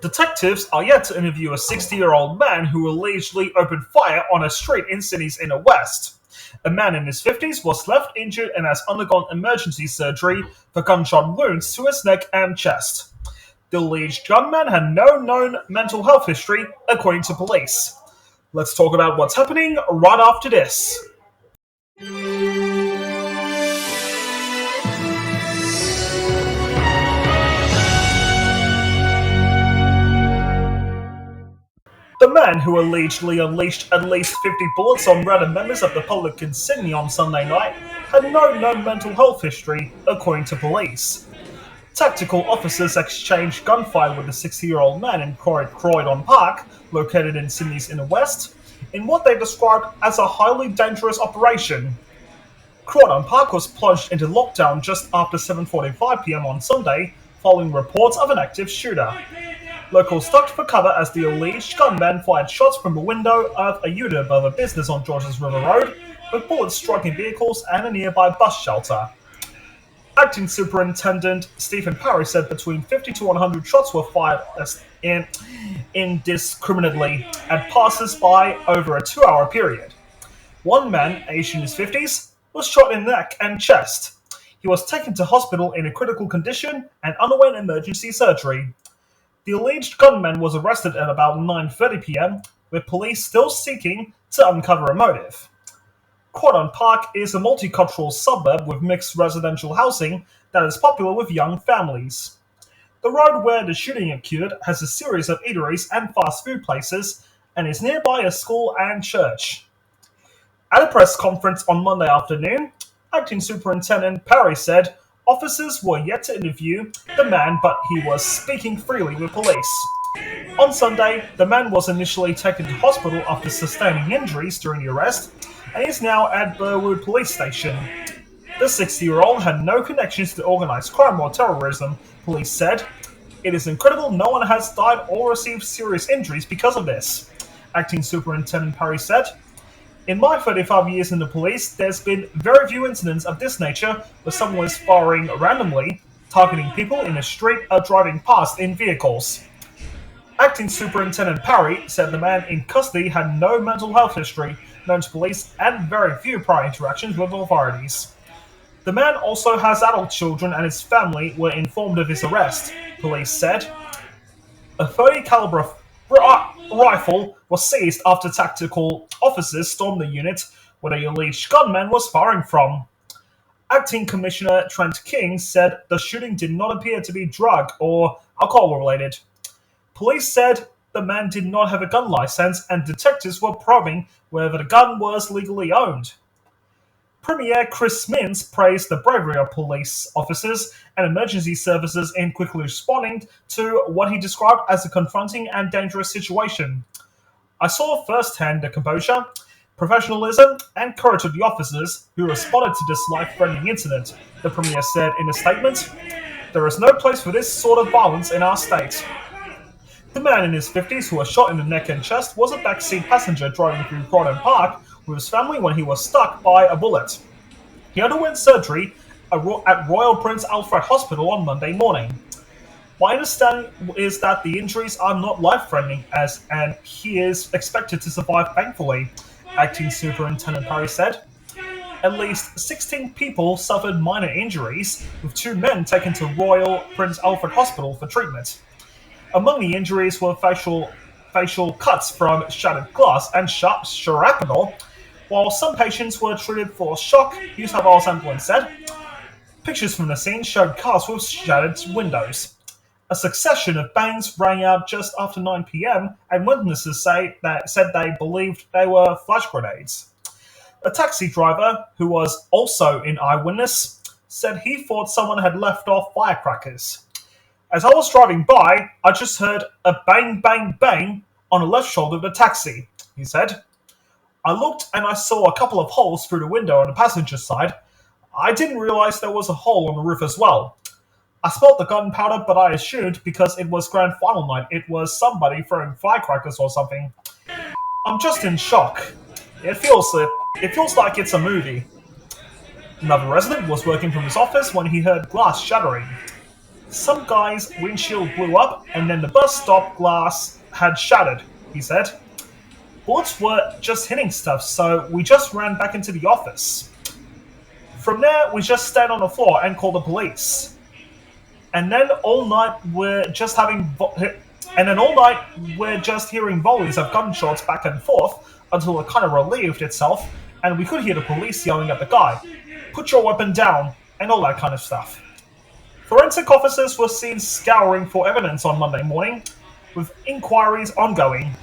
Detectives are yet to interview a 60-year-old man who allegedly opened fire on a street in Sydney's inner west. A man in his 50s was left injured and has undergone emergency surgery for gunshot wounds to his neck and chest. The alleged gunman had no known mental health history, according to police. Let's talk about what's happening right after this. The man who allegedly unleashed at least 50 bullets on random members of the public in Sydney on Sunday night had no known mental health history, according to police. Tactical officers exchanged gunfire with the 60-year-old man in Croydon Park, located in Sydney's inner west, in what they described as a highly dangerous operation. Croydon Park was plunged into lockdown just after 7:45 p.m. on Sunday, following reports of an active shooter. Locals ducked for cover as the alleged gunman fired shots from a window of a unit above a business on Georges River Road, with bullets striking vehicles and a nearby bus shelter. Acting Superintendent Stephen Parry said between 50 to 100 shots were fired indiscriminately at passers-by over a 2-hour period. One man, aged in his 50s, was shot in the neck and chest. He was taken to hospital in a critical condition and underwent emergency surgery. The alleged gunman was arrested at about 9:30 p.m., with police still seeking to uncover a motive. Croydon Park is a multicultural suburb with mixed residential housing that is popular with young families. The road where the shooting occurred has a series of eateries and fast food places and is nearby a school and church. At a press conference on Monday afternoon, Acting Superintendent Parry said officers were yet to interview the man, but he was speaking freely with police. On Sunday, the man was initially taken to hospital after sustaining injuries during the arrest and is now at Burwood Police Station. The 60-year-old had no connections to organised crime or terrorism, police said. It is incredible no one has died or received serious injuries because of this, Acting Superintendent Parry said. In my 35 years in the police, there's been very few incidents of this nature where someone is firing randomly, targeting people in the street or driving past in vehicles. Acting Superintendent Parry said the man in custody had no mental health history known to police and very few prior interactions with authorities. The man also has adult children and his family were informed of his arrest, police said. A 30 caliber rifle was seized after tactical officers stormed the unit where the alleged gunman was firing from. Acting Commissioner Trent King said the shooting did not appear to be drug or alcohol related. Police said the man did not have a gun license and detectives were probing whether the gun was legally owned. Premier Chris Minns praised the bravery of police officers and emergency services in quickly responding to what he described as a confronting and dangerous situation. I saw firsthand the composure, professionalism, and courage of the officers who responded to this life-threatening incident, the Premier said in a statement. There is no place for this sort of violence in our state. The man in his 50s who was shot in the neck and chest was a backseat passenger driving through Croydon Park with his family when he was struck by a bullet. He underwent surgery at Royal Prince Alfred Hospital on Monday morning. My understanding is that the injuries are not life-threatening and he is expected to survive thankfully, Acting Superintendent Parry said. At least 16 people suffered minor injuries, with 2 men taken to Royal Prince Alfred Hospital for treatment. Among the injuries were facial cuts from shattered glass and shrapnel, while some patients were treated for shock, New South Wales ambulance said. Pictures from the scene showed cars with shattered windows. A succession of bangs rang out just after 9 p.m, and witnesses said they believed they were flash grenades. A taxi driver, who was also an eyewitness, said he thought someone had left off firecrackers. As I was driving by, I just heard a bang, bang, bang on the left shoulder of the taxi, he said. I looked and I saw a couple of holes through the window on the passenger side. I didn't realize there was a hole on the roof as well. I smelled the gunpowder, but I assumed because it was grand final night, it was somebody throwing firecrackers or something. I'm just in shock. It feels like it's a movie. Another resident was working from his office when he heard glass shattering. Some guy's windshield blew up and then the bus stop glass had shattered, he said. Bullets were just hitting stuff, so we just ran back into the office. From there, we just stand on the floor and call the police. And then all night we're just hearing volleys of gunshots back and forth until it kind of relieved itself, and we could hear the police yelling at the guy, "Put your weapon down," and all that kind of stuff. Forensic officers were seen scouring for evidence on Monday morning, with inquiries ongoing.